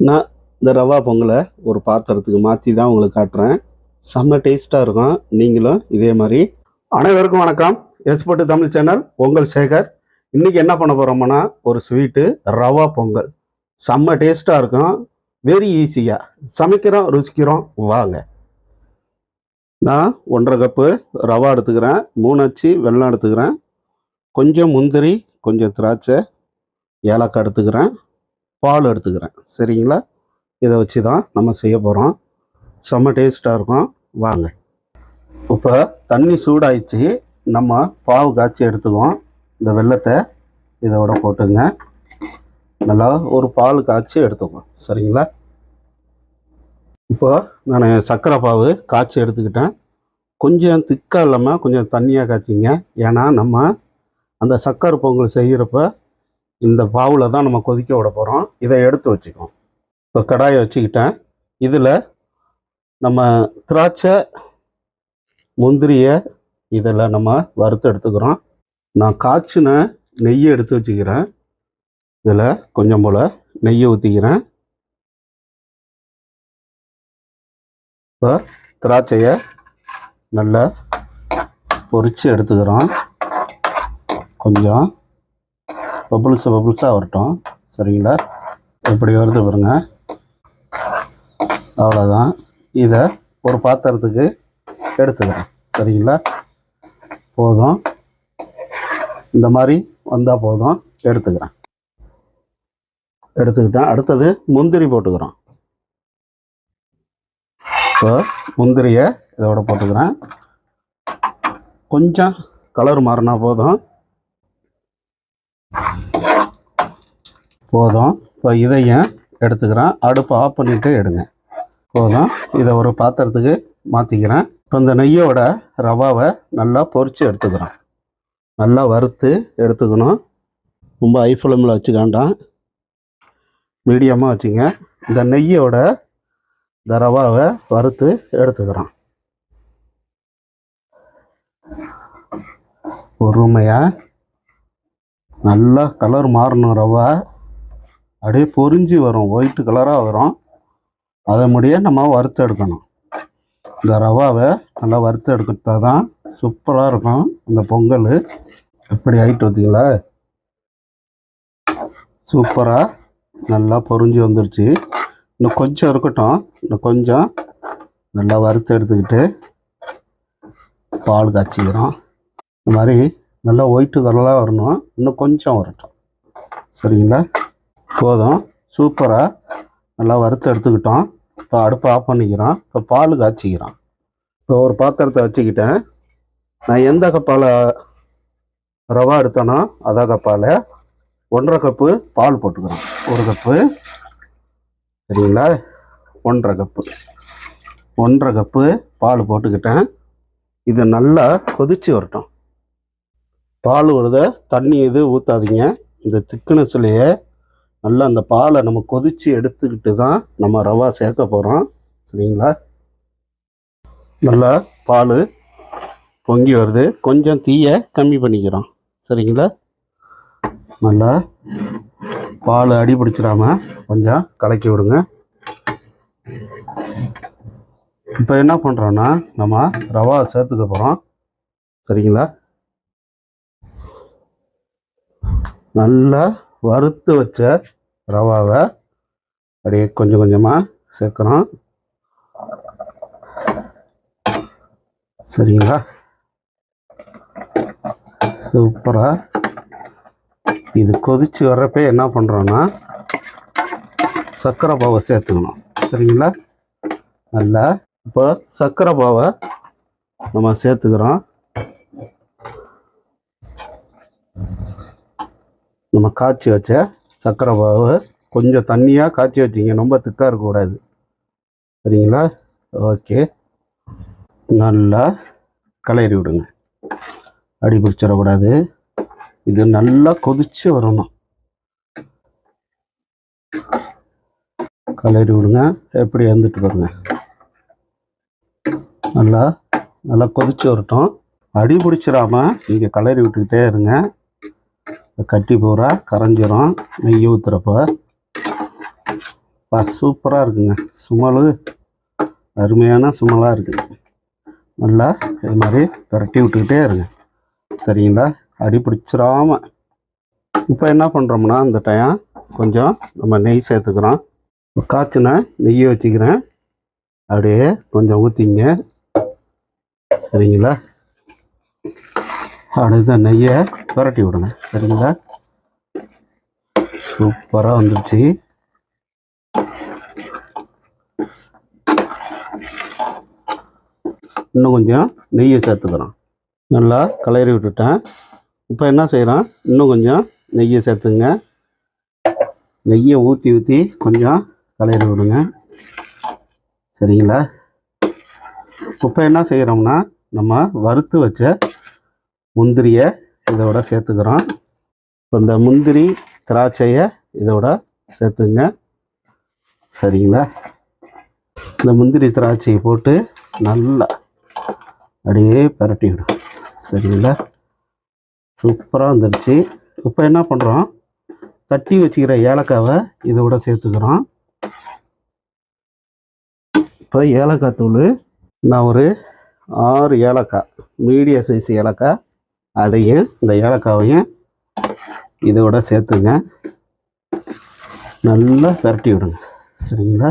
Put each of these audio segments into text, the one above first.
நான் இந்த ரவா பொங்கலை ஒரு பாத்திரத்துக்கு மாற்றி தான் உங்களுக்கு காட்டுறேன். செம்ம டேஸ்ட்டாக இருக்கும். நீங்களும் இதே மாதிரி. அனைவருக்கும் வணக்கம். எஸ்போர்ட் தமிழ் சேனல், உங்கள் சேகர். இன்றைக்கி என்ன பண்ண போகிறோம்னா, ஒரு ஸ்வீட்டு ரவா பொங்கல். செம்ம டேஸ்ட்டாக இருக்கும். வெரி ஈஸியாக சமைக்கிறோம், ருசிக்கிறோம். வாங்க. நான் 1.5 கப்பு ரவா எடுத்துக்கிறேன், 3 அச்சு வெல்லம் எடுத்துக்கிறேன், கொஞ்சம் முந்திரி, கொஞ்சம் திராட்சை, ஏலக்காய் எடுத்துக்கிறேன், பால் எடுத்துக்கிறேன். சரிங்களா? இதை வச்சு தான் நம்ம செய்ய போகிறோம். செம்ம டேஸ்ட்டாக இருக்கும். வாங்க. இப்போ தண்ணி சூடாயிடுச்சு. நம்ம பாவு காய்ச்சி எடுத்துக்குவோம். இந்த வெல்லத்தை இதோட போட்டுங்க. நல்லா ஒரு பால் காய்ச்சி எடுத்துக்குவோம். சரிங்களா? இப்போ நான் சர்க்கரை பாவு காய்ச்சி எடுத்துக்கிட்டேன். கொஞ்சம் திக்காக இல்லாமல் கொஞ்சம் தண்ணியாக காய்ச்சிங்க. ஏன்னா நம்ம அந்த சர்க்கரை பொங்கல் செய்கிறப்ப இந்த பாவில் தான் நம்ம கொதிக்க விட போகிறோம். இதை எடுத்து வச்சுக்குவோம். இப்போ கடாயை வச்சுக்கிட்டேன். இதில் நம்ம திராட்சை, முந்திரியை இதில் நம்ம வறுத்து எடுத்துக்கிறோம். நான் காய்ச்சின நெய்யை எடுத்து வச்சுக்கிறேன். இதில் கொஞ்சம் போல் நெய்யை ஊற்றிக்கிறேன். இப்போ திராட்சையை நல்லா பொரித்து எடுத்துக்கிறோம். கொஞ்சம் பபுள்ஸாக வரட்டும். சரிங்களா? எப்படி வருது பாருங்க. அவ்வளோதான். இதை ஒரு பாத்திரத்துக்கு எடுத்துக்கிறேன். சரிங்களா? போதும். இந்த மாதிரி வந்தால் போதும். எடுத்துக்கிட்டேன். அடுத்தது முந்திரி போட்டுக்கிறோம். இப்போ முந்திரியை இதோட போட்டுக்கிறேன். கொஞ்சம் கலர் மாறினா போதும். இப்போ இதையும் எடுத்துக்கிறேன். அடுப்பை ஆஃப் பண்ணிவிட்டு எடுங்க. போதும். இதை ஒரு பாத்திரத்துக்கு மாற்றிக்கிறேன். இப்போ இந்த நெய்யோட ரவாவை நல்லா பொரித்து எடுத்துக்கிறோம். நல்லா வறுத்து எடுத்துக்கணும். ரொம்ப ஹை ஃப்ளேமில் வச்சுக்காண்டாம், மீடியமாக வச்சுங்க. இந்த நெய்யோட இந்த ரவாவை வறுத்து எடுத்துக்கிறோம். பொறுமையாக நல்லா கலர் மாறணும். ரவா அப்படியே பொரிஞ்சு வரும், ஒயிட் கலராக வரும். அதை முடிய நம்ம வறுத்து எடுக்கணும். இந்த ரவாவை நல்லா வறுத்து எடுக்கிறதா தான் சூப்பராக இருக்கும் இந்த பொங்கல். எப்படி ஆகிட்டு பார்த்தீங்களா? சூப்பராக நல்லா பொரிஞ்சு வந்துருச்சு. இன்னும் கொஞ்சம் இருக்கட்டும். இன்னும் கொஞ்சம் நல்லா வறுத்து எடுத்துக்கிட்டு பால் காய்ச்சிக்கிறோம். இந்த மாதிரி நல்லா ஒயிட்டு கலராக வரணும். இன்னும் கொஞ்சம் வரட்டும். சரிங்களா? போதும். சூப்பராக நல்லா வறுத்து எடுத்துக்கிட்டோம். இப்போ அடுப்பை ஆஃப் பண்ணிக்கிறோம். இப்போ பால் காய்ச்சிக்கிறோம். இப்போ ஒரு பாத்திரத்தை வச்சுக்கிட்டேன். நான் எந்த கப்பால் ரவா எடுத்தேனோ அதே கப்பால் 1.5 கப்பு பால் போட்டுக்கிறோம். 1 கப்பு. சரிங்களா? 1.5 கப்பு பால் போட்டுக்கிட்டேன். இது நல்லா கொதித்து வரட்டும். பால் வருத தண்ணி எதுவும் ஊற்றாதீங்க. இந்த திக்னஸ்லேயே நல்லா அந்த பாலை நம்ம கொதித்து எடுத்துக்கிட்டு தான் நம்ம ரவா சேர்க்க போகிறோம். சரிங்களா? நல்லா பால் பொங்கி வருது. கொஞ்சம் தீயை கம்மி பண்ணிக்கிறோம். சரிங்களா? நல்லா பால் அடி பிடிச்சிடாம கொஞ்சம் கலக்கி விடுங்க. இப்போ என்ன பண்ணுறோன்னா, நம்ம ரவா சேர்த்துக்க போகிறோம். சரிங்களா? நல்லா வறுத்து வச்ச ரவாவை அப்படியே கொஞ்சம் கொஞ்சமாக சேர்க்குறோம். சரிங்களா? சூப்பராக இது கொதித்து வர்றப்ப என்ன பண்ணுறோன்னா, சர்க்கரை பாவை சேர்த்துக்கணும். சரிங்களா? நல்லா இப்போ சர்க்கரை பாவை நம்ம சேர்த்துக்கிறோம். நம்ம காய்ச்சி வச்ச சர்க்கரை பாவை கொஞ்சம் தண்ணியாக காய்ச்சி வச்சிங்க, ரொம்ப திக்காக இருக்கக்கூடாது. சரிங்களா? ஓகே. நல்லா கிளறி விடுங்க. அடி பிடிச்சிடக்கூடாது. இது நல்லா கொதித்து வரணும். கிளறி விடுங்க. எப்படி வந்துட்டு பாருங்க. நல்லா நல்லா கொதித்து வரட்டும். அடி பிடிச்சிடாமல் நீங்கள் கிளறி விட்டுக்கிட்டே இருங்க. கட்டி பூரா கரைஞ்சிரும் நெய் ஊற்றுறப்ப. சூப்பராக இருக்குங்க. சுமல் அருமையான சுமலாக இருக்குது. நல்லா இது மாதிரி பரட்டி விட்டுக்கிட்டே இருங்க. சரிங்களா? அடி பிடிச்சிடாம. இப்போ என்ன பண்ணுறோம்னா இந்த டைம் கொஞ்சம் நம்ம நெய் சேர்த்துக்கிறோம். காய்ச்சின நெய்யை வச்சுக்கிறேன். அப்படியே கொஞ்சம் ஊற்றிங்க. சரிங்களா? அப்படியே நெய்யை பரட்டி விடுங்க. சரிங்களா? சூப்பராக வந்துடுச்சு. இன்னும் கொஞ்சம் நெய்யை சேர்த்துக்கிறோம். நல்லா கிளறி விட்டுட்டேன். இப்போ என்ன செய்கிறோம், இன்னும் கொஞ்சம் நெய்யை சேர்த்துங்க. நெய்யை ஊற்றி ஊற்றி கொஞ்சம் கிளறி விடுங்க. சரிங்களா? இப்போ என்ன செய்கிறோம்னா நம்ம வறுத்து வச்ச முந்திரியை இதோட சேர்த்துக்கிறோம். இப்போ இந்த முந்திரி திராட்சையை இதோட சேர்த்துங்க. சரிங்களா? இந்த முந்திரி திராட்சையை போட்டு நல்லா அப்படியே பரட்டி விடும். சரிங்களா? சூப்பராக வந்துடுச்சு. இப்போ என்ன பண்ணுறோம், தட்டி வச்சுக்கிற ஏலக்காவை இதோட சேர்த்துக்கிறோம். இப்போ ஏலக்காய் தூள் நான் ஒரு 6 ஏலக்காய், மீடியம் சைஸ் ஏலக்காய், அதையும் இந்த ஏலக்காவையும் இதோட சேர்த்துங்க. நல்லா பரட்டி விடுங்க. சரிங்களா?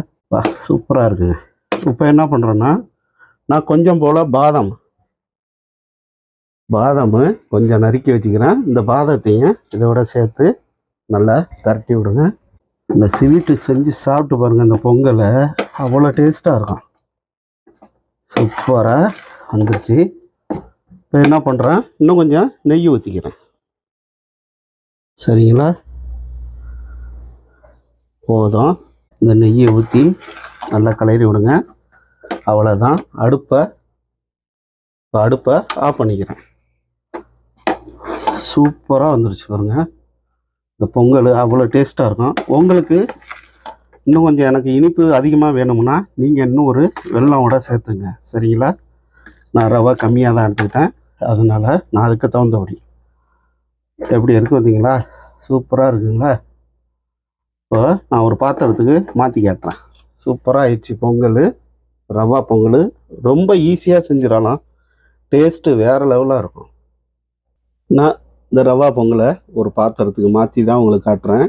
சூப்பராக இருக்குங்க. இப்போ என்ன பண்ணுறோன்னா நான் கொஞ்சம் போல் பாதாம் கொஞ்சம் நறுக்கி வச்சுக்கிறேன். இந்த பாதாத்தையும் இதோட சேர்த்து நல்லா பரட்டி விடுங்க. இந்த ஸ்வீட்டு செஞ்சு சாப்பிட்டு பாருங்கள். இந்த பொங்கலை அவ்வளோ டேஸ்ட்டாக இருக்கும். சூப்பராக வந்துருச்சு. இப்போ என்ன பண்ணுறேன், இன்னும் கொஞ்சம் நெய் ஊற்றிக்கிறேன். சரிங்களா? போதும். இந்த நெய்யை ஊற்றி நல்லா கிளறி விடுங்க. அவ்வளோதான். அடுப்பை ஆஃப் பண்ணிக்கிறேன். சூப்பராக வந்துருச்சு பாருங்கள். இந்த பொங்கல் அவ்வளோ டேஸ்ட்டாக இருக்கும். உங்களுக்கு இன்னும் கொஞ்சம் எனக்கு இனிப்பு அதிகமாக வேணும்னா நீங்கள் இன்னும் ஒரு வெல்லமோட சேர்த்துங்க. சரிங்களா? நான் ரவை கம்மியாக தான் எடுத்துக்கிட்டேன். அதனால் நான் அதுக்கு தகுந்தபடி. எப்படி இருக்குது பார்த்தீங்களா? சூப்பராக இருக்குங்களா? இப்போ நான் ஒரு பாத்திரத்துக்கு மாற்றி காட்டுறேன். சூப்பராக ஆயிடுச்சு பொங்கல். ரவா பொங்கல் ரொம்ப ஈஸியாக செஞ்சிடலாம். டேஸ்ட்டு வேறு லெவலாக இருக்கும். நான் இந்த ரவா பொங்கலை ஒரு பாத்திரத்துக்கு மாற்றி தான் உங்களுக்கு காட்டுறேன்.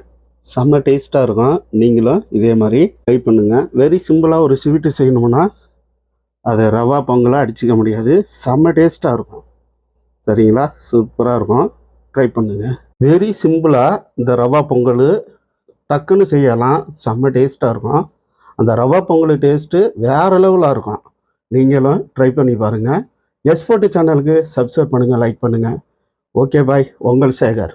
செம்ம டேஸ்ட்டாக இருக்கும். நீங்களும் இதே மாதிரி ட்ரை பண்ணுங்கள். வெரி சிம்பிளாக ஒரு ஸ்வீட்டு செய்யணும்னா அதை ரவா பொங்கலாக அடிச்சிக்க முடியாது. செம்ம டேஸ்ட்டாக இருக்கும். சரிங்களா? சூப்பராக இருக்கும். ட்ரை பண்ணுங்கள். வெரி சிம்பிளாக இந்த ரவா பொங்கல் டக்குன்னு செய்யலாம். செம்ம டேஸ்ட்டாக இருக்கும். அந்த ரவா பொங்கல் டேஸ்ட்டு வேறு லெவலாக இருக்கும். நீங்களும் ட்ரை பண்ணி பாருங்கள். S40 சேனலுக்கு சப்ஸ்கிரைப் பண்ணுங்கள், லைக் பண்ணுங்கள். Okay bye. உங்கள் சேகர்.